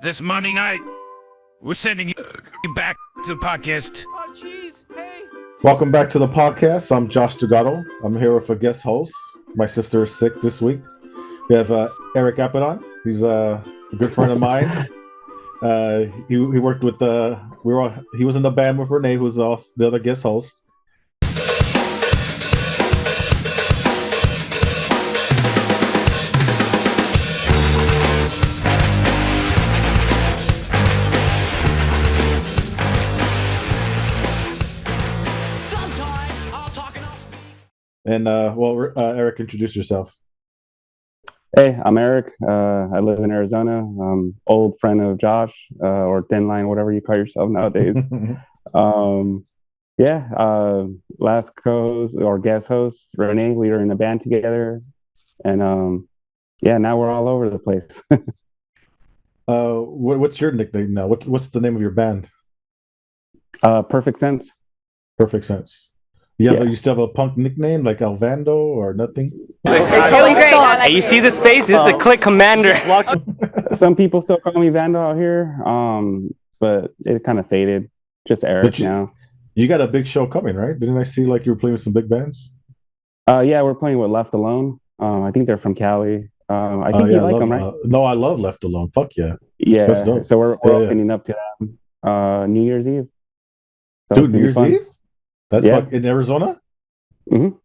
This Monday night, we're sending you back to the podcast. Oh, jeez, hey. Welcome back to the podcast. I'm Josh Dugato. I'm here with a guest host. My sister is sick this week. We have Erick Amparan. He's a good friend of mine. He worked with he was in the band with Renee, who's also the other guest host. And Erick, introduce yourself. Hey, I'm Erick. I live in Arizona. Old friend of Josh, or Thin Line, whatever you call yourself nowadays. Last co-host or guest host, Renee, we were in a band together. And now we're all over the place. What's your nickname now? What's the name of your band? Perfect Sense. Perfect Sense. You still have a punk nickname like Alvando or nothing? It's totally great. Hey, you see this face? This is the Click Commander. Some people still call me Vando out here, but it kind of faded. Just Erick now. You got a big show coming, right? Didn't I see like you were playing with some big bands? We're playing with Left Alone. I think they're from Cali. I think you like them, right? No, I love Left Alone. Fuck yeah. Yeah. That's dope. So we're opening up to them New Year's Eve. So Dude, New Year's Eve? That's in Arizona? Mm-hmm.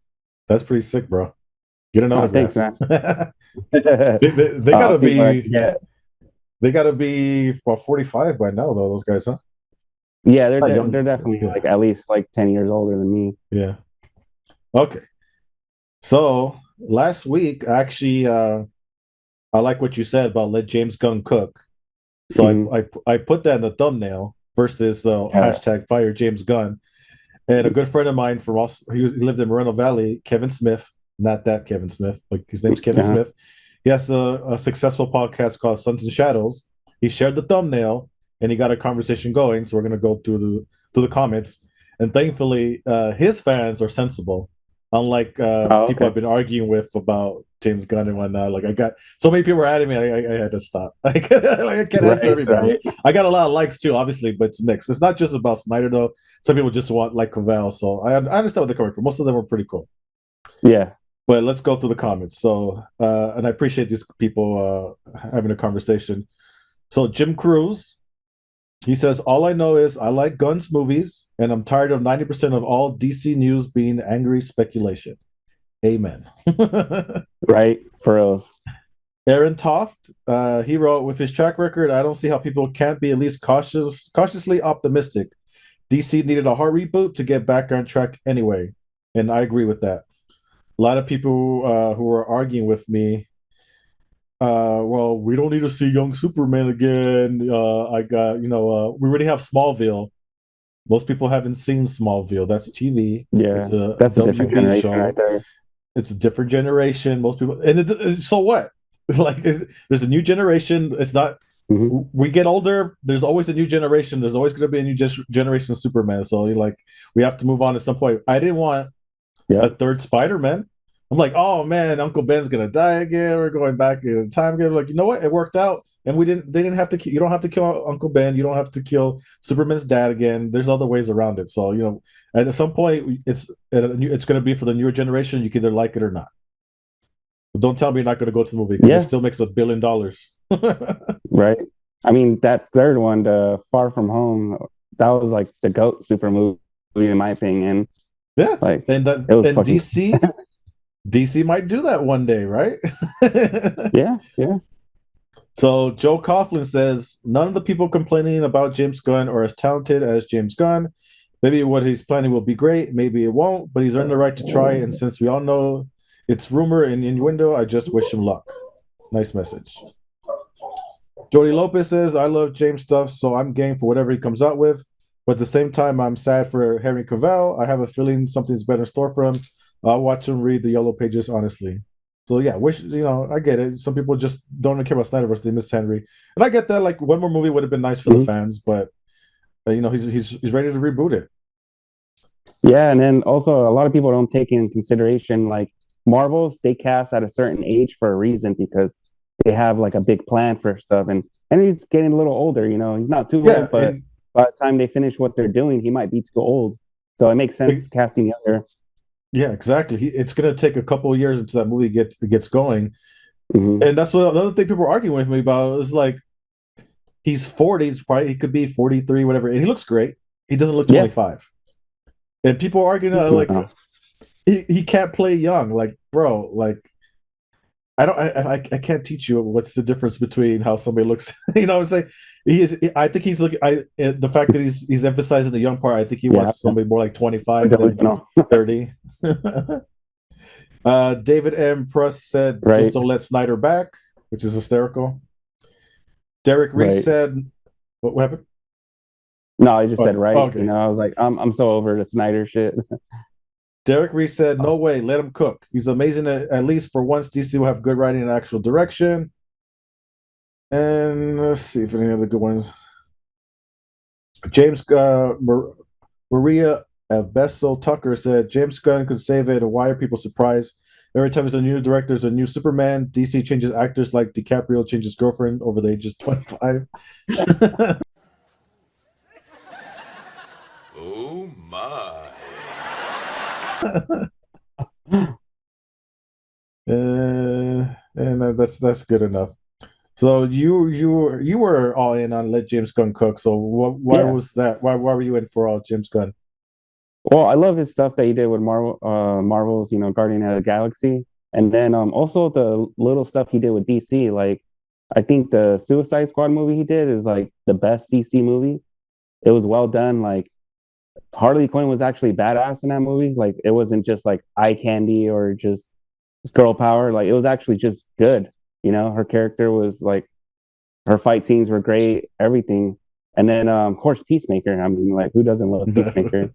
That's pretty sick, bro. Get an autograph. Thanks, man. they gotta be. They gotta be 45 by now, though. Those guys, huh? Yeah, they're definitely like at least like 10 years older than me. Yeah. Okay. So last week, actually, I like what you said about let James Gunn cook. So I put that in the thumbnail versus hashtag fire James Gunn. And a good friend of mine from he lived in Moreno Valley, Kevin Smith, not that Kevin Smith, like his name's Kevin Smith. He has a successful podcast called Sons and Shadows. He shared the thumbnail and he got a conversation going. So we're gonna go through the comments. And thankfully, his fans are sensible, unlike people I've been arguing with about James Gunn and whatnot. Like I got so many people were adding me, I had to stop. I can't answer everybody. Right. I got a lot of likes too, obviously, but it's mixed. It's not just about Snyder though. Some people just want like Cavell, so I understand what they're coming from. Most of them were pretty cool. Yeah. But let's go through the comments. So, and I appreciate these people having a conversation. So Jim Cruz, he says, all I know is I like Gunn's movies, and I'm tired of 90% of all DC news being angry speculation. Amen. Right, for reals. Aaron Toft, he wrote, with his track record, I don't see how people can't be at least cautiously optimistic. DC needed a hard reboot to get back on track anyway, and I agree with that. A lot of people who were arguing with me, well, we don't need to see young Superman again. We already have Smallville. Most people haven't seen Smallville. That's TV. Yeah, that's a different generation right there. It's a different generation. Most people, and so what? Like, there's a new generation. It's not. Mm-hmm. We get older. There's always a new generation. There's always going to be a new generation of Superman. So we have to move on at some point. I didn't want a third Spider-Man. I'm like, oh man, Uncle Ben's gonna die again. We're going back in time again. Like, you know what? It worked out, and they didn't have to. You don't have to kill Uncle Ben. You don't have to kill Superman's dad again. There's other ways around it. So and at some point, it's going to be for the newer generation. You can either like it or not. But don't tell me you're not going to go to the movie because it still makes $1 billion. Right. I mean, that third one, the Far From Home, that was like the GOAT super movie in my opinion. Yeah, like and DC might do that one day, right? Yeah. So Joe Coughlin says, none of the people complaining about James Gunn are as talented as James Gunn. Maybe what he's planning will be great, maybe it won't, but he's earned the right to try, and since we all know it's rumor and innuendo, I just wish him luck. Nice message. Jody Lopez says, I love James stuff, so I'm game for whatever he comes out with, but at the same time, I'm sad for Henry Cavill. I have a feeling something's better in store for him. I'll watch him read the Yellow Pages, honestly. So yeah, I get it. Some people just don't care about Snyderverse. They miss Henry, and I get that. Like one more movie would have been nice for the fans, but he's ready to reboot it. Yeah, and then also a lot of people don't take in consideration like Marvels. They cast at a certain age for a reason because they have like a big plan for stuff, and he's getting a little older. He's not too Yeah, old, but by the time they finish what they're doing, he might be too old. So it makes sense casting younger. yeah, exactly. It's gonna take a couple of years until that movie gets going, Mm-hmm. and that's what the other thing people are arguing with me about is like he's 40s, probably he could be 43, whatever, and he looks great. He doesn't look 25, and people are arguing like he can't play young. Like, bro, like I can't teach you what's the difference between how somebody looks. You know what I'm saying? I think he's looking. The fact that he's emphasizing the young part. I think he wants somebody more like 25 than 30. David M. Pruss said, "Just don't let Snyder back," which is hysterical. Derek Reese said, "What happened?" No, I just said right. Okay. I was like, I'm so over the Snyder shit. Derek Reese said, "No way, let him cook. He's amazing. At least for once, DC will have good writing and actual direction." And let's see if any other good ones. James Maria Bessel Tucker said James Gunn could save it. Why are people surprised? Every time there's a new director, there's a new Superman. DC changes actors like DiCaprio changes girlfriend over the age of 25. Oh my. And that's good enough. So you were all in on let James Gunn cook. So why was that? Why were you in for all James Gunn? Well, I love his stuff that he did with Marvel's, Guardian of the Galaxy, and then also the little stuff he did with DC. Like, I think the Suicide Squad movie he did is like the best DC movie. It was well done. Like, Harley Quinn was actually badass in that movie. Like, it wasn't just like eye candy or just girl power. Like, it was actually just good. Her character was like, her fight scenes were great, everything. And then, of course, Peacemaker. I mean, like, who doesn't love Peacemaker?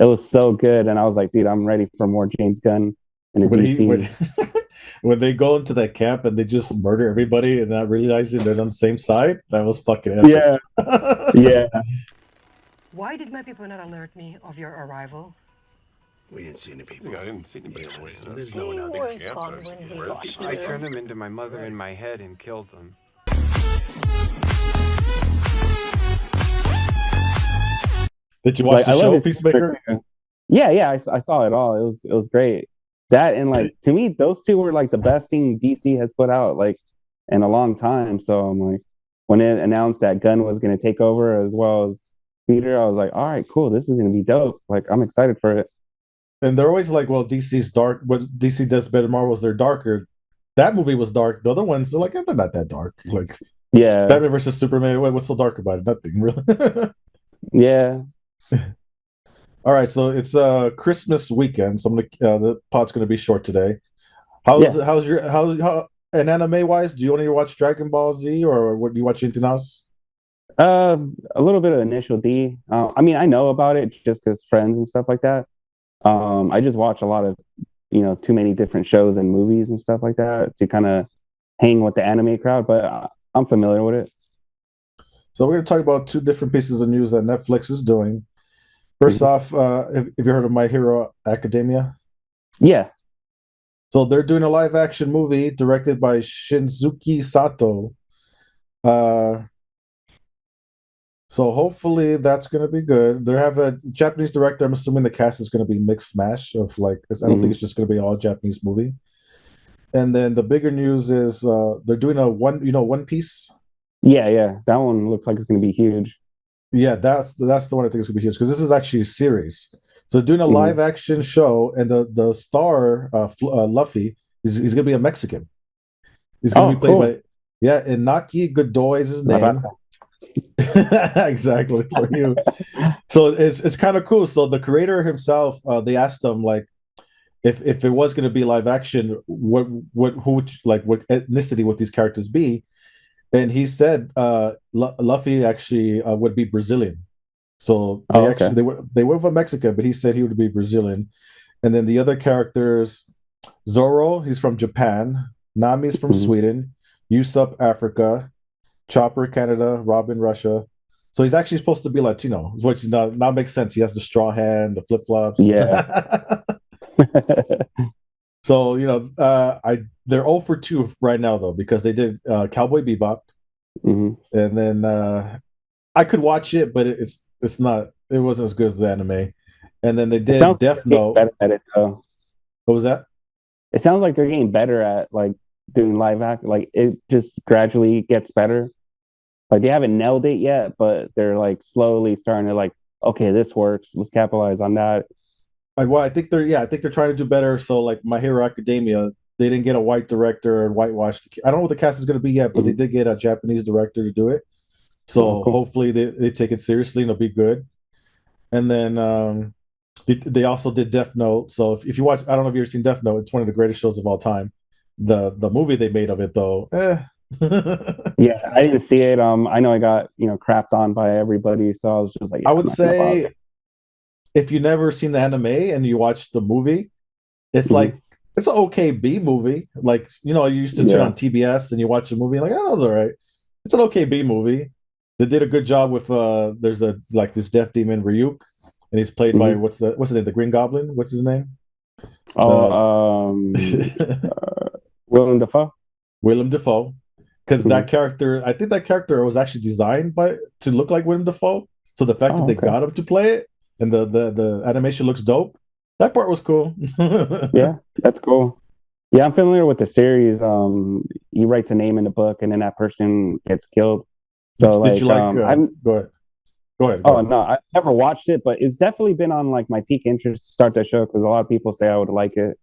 It was so good, and I was like, dude, I'm ready for more James Gunn in a DC. When they go into that camp and they just murder everybody and not realizing they're on the same side, that was fucking epic. Yeah, yeah. Why did my people not alert me of your arrival? We didn't see any people. I didn't see anybody. There's no one out there. I turned them into my mother in my head and killed them. Did you watch the show, Peacemaker? Yeah, I saw it all. It was great. That and like to me, those two were like the best thing DC has put out like in a long time. So I'm like, when it announced that Gunn was going to take over as well as Peter, I was like, all right, cool, this is going to be dope. Like, I'm excited for it. And they're always like, well, DC's dark. What DC does better than Marvel's, they're darker. That movie was dark. The other ones, they're like, they're not that dark. Like, yeah, Batman versus Superman. What's so dark about it? Nothing really. Yeah. All right, so it's Christmas weekend, so the pod's gonna be short today. How's and anime wise? Do you only watch Dragon Ball Z, or what do you watch anything else? A little bit of Initial D. I mean, I know about it just because friends and stuff like that. I just watch a lot of, too many different shows and movies and stuff like that to kind of hang with the anime crowd, but I'm familiar with it. So we're going to talk about two different pieces of news that Netflix is doing. First off, have you heard of My Hero Academia? Yeah. So they're doing a live action movie directed by Shinzuki Sato. So hopefully that's going to be good. They have a Japanese director. I'm assuming the cast is going to be mixed smash of like, I don't think it's just going to be all Japanese movie. And then the bigger news is they're doing One Piece. Yeah. That one looks like it's going to be huge. Yeah, that's the one I think is going to be huge because this is actually a series. So doing a live action show, and the star Luffy he's going to be a Mexican. He's going to be played by Inaki Godoy is his name. Exactly for you. So it's kind of cool. So the creator himself, they asked him like, if it was going to be live action, what ethnicity would these characters be? And he said Luffy actually would be Brazilian. So they were with a Mexican, but he said he would be Brazilian. And then the other characters, Zoro, he's from Japan. Nami's from Sweden. Usopp, Africa. Chopper, Canada. Robin, Russia. So he's actually supposed to be Latino, which now makes sense. He has the straw hat, the flip flops. Yeah. So they're 0 for 2 right now though because they did Cowboy Bebop, Hmm. and then I could watch it, but it wasn't as good as the anime. And then they It did sounds like Death they're getting Note. better at it though. What was that? It sounds like they're getting better at like doing live act. Like it just gradually gets better. Like they haven't nailed it yet, but they're like slowly starting to like, okay, this works. Let's capitalize on that. I think they're trying to do better. So like My Hero Academia, they didn't get a white director and whitewashed. I don't know what the cast is going to be yet, but they Mhm. did get a Japanese director to do it. Oh, So cool. hopefully they take it seriously and it'll be good. And then they also did Death Note. So if you watch, I don't know if you've ever seen Death Note. It's one of the greatest shows of all time. The movie they made of it though, Yeah, I didn't see it. I know I got crapped on by everybody, so I was just like, I yeah, I'm would not gonna bother. say if you never seen the anime and you watch the movie, it's Hmm. like it's an okay B movie. Like you used to turn Yeah. on TBS and you watch the movie, and like, oh, that was all right. It's an okay B movie. They did a good job with there's a like this death demon Ryuk, and he's played by Hmm. what's his name? The Green Goblin? What's his name? Uh Oh, Willem Dafoe. Willem Dafoe. Because Hmm. that character, I think that character was actually designed by to look like Willem Dafoe. So the fact that Oh, they okay. got him to play it and the animation looks dope, that part was cool. Yeah, that's cool. Yeah, I'm familiar with the series. He writes a name in the book, and then that person gets killed. So Did you like, like I'm go ahead. Go oh ahead. no, I've never watched it, but it's definitely been on like my peak interest to start that show because a lot of people say I would like it.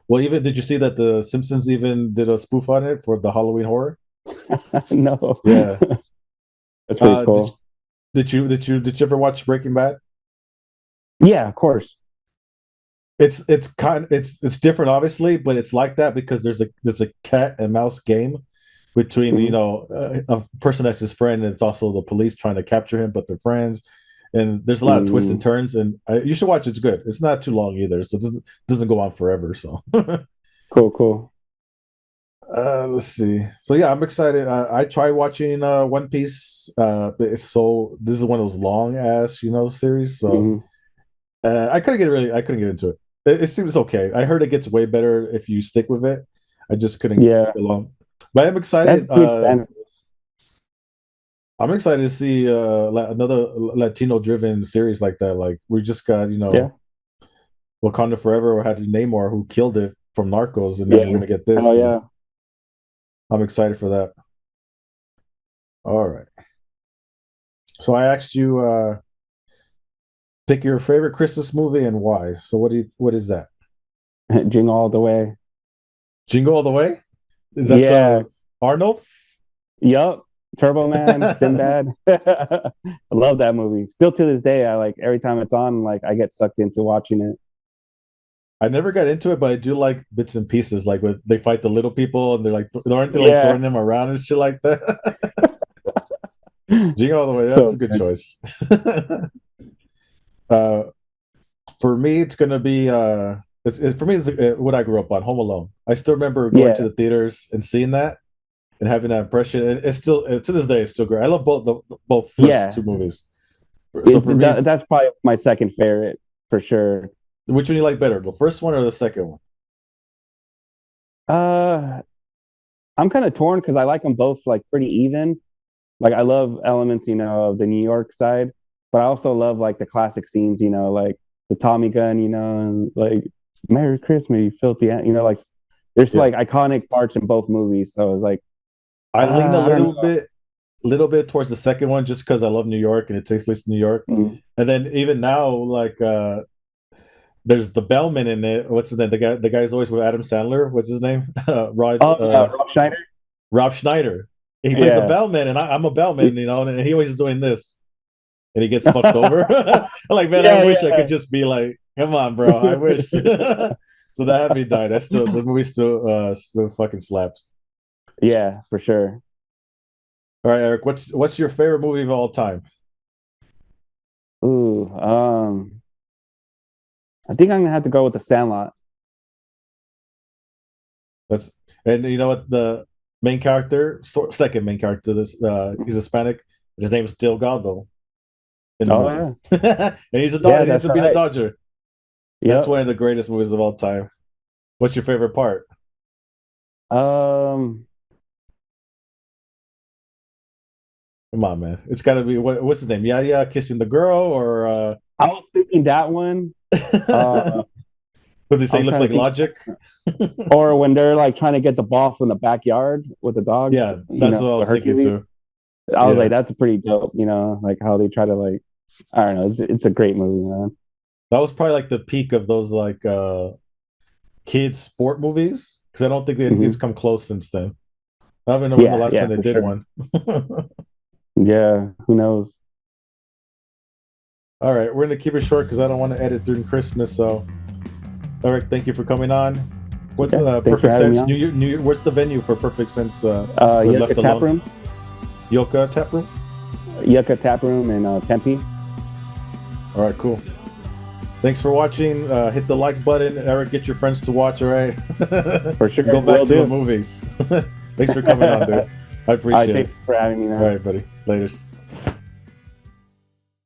Well, even did you see that the Simpsons even did a spoof on it for the Halloween horror? No, Yeah. that's pretty Did cool. did you ever watch Breaking Bad? Yeah, of course. It's different obviously, but it's like that because there's a cat and mouse game between Hmm. a person that's his friend and it's also the police trying to capture him, but they're friends. And there's a lot of twists and Mm, turns, and you should watch. It's good. It's not too long either, so it doesn't go on forever. So cool, cool. let's see. So yeah, I'm excited. I tried watching One Piece. But this is one of those long ass series. So Hmm. I couldn't get into it. It seems okay. I heard it gets way better if you stick with it. I just couldn't Yeah, get along. But I'm that's a excited. huge fan of this. I'm excited to see another Latino-driven series like that. Like we just got Yeah, Wakanda Forever or had Namor who killed it from Narcos, and now we're yeah. gonna get this. Oh So yeah. I'm excited for that. All right. So I asked you pick your favorite Christmas movie and why. So what is that? Jingle all the way. Jingle All the Way? Is that Yeah. the Arnold? Yup. Turbo Man, Sinbad. I love that movie. Still to this day, I like every time it's on, like I get sucked into watching it. I never got into it, but I do like bits and pieces, like when they fight the little people and they're like, aren't they like Yeah. throwing them around and shit like that? Jingle All the Way, that's a So good good. choice. uh, for me, it's gonna be for me, it's what I grew up on, Home Alone. I still remember going to Yeah. the theaters and seeing that and having that impression. And it's still to this day, it's still great. I love both first two Yeah. movies. So It's for me, it's that's probably my second favorite for sure. which one you like better, the first one or the second one? Uh I'm kind of torn because I like them both like pretty even. Like I love elements, of the New York side, but I also love like the classic scenes, like the Tommy gun, and like Merry Christmas, you filthy, like there's Yeah, like iconic parts in both movies. So it's like, I lean a I don't know. little bit towards the second one just because I love New York and it takes place in New York. Mm. And then even now, like there's the bellman in it. What's his name? The guy's always with Adam Sandler. What's his name? Oh yeah, Rob Schneider. Rob Schneider. He plays the Yeah, bellman, and I'm a bellman, and he always is doing this, and he gets fucked over. I'm like, man, I yeah, wish I yeah, could just be like, come on, bro, I wish. So that had me died. I still the movie still fucking slaps. yeah, for sure. All right, Eric, what's your favorite movie of all time? Ooh, I think I'm gonna have to go with the Sandlot. That's and you know what the main character, second main character, this he's Hispanic. His name is Delgado in the Oh movie, yeah, and he's a yeah, He ends that's up being a right. Dodger. That's Yep. one of the greatest movies of all time. What's your favorite part? Um, Come on, man. It's got to be what's his name? Yeah, kissing the girl, or I was thinking that one. what they say I was looks trying like to think- logic. Or when they're like trying to get the ball from the backyard with the dogs. Yeah, that's what I was thinking Hercules. too. I was Yeah. like, that's pretty dope. Like how they try to like, I don't know. It's a great movie, man. That was probably like the peak of those like kids sport movies, because I don't think anything's come close since then. I don't even know when the last time they for did sure. one. Yeah, who knows? All right, we're gonna keep it short because I don't want to edit during Christmas. So, Eric, thank you for coming on. What Yeah, thanks for Perfect having me Sense? on. New Year. What's the venue for Perfect Sense? Yucca Tap Room. Yoka Tap Room. Yucca Tap Room in Tempe. All right, cool. Thanks for watching. Hit the like button. Eric, get your friends to watch. All right. For sure. Go back Will to do. the movies. Thanks for coming on, dude. I appreciate All right, it. thanks for having me, man. All right, buddy. Laters.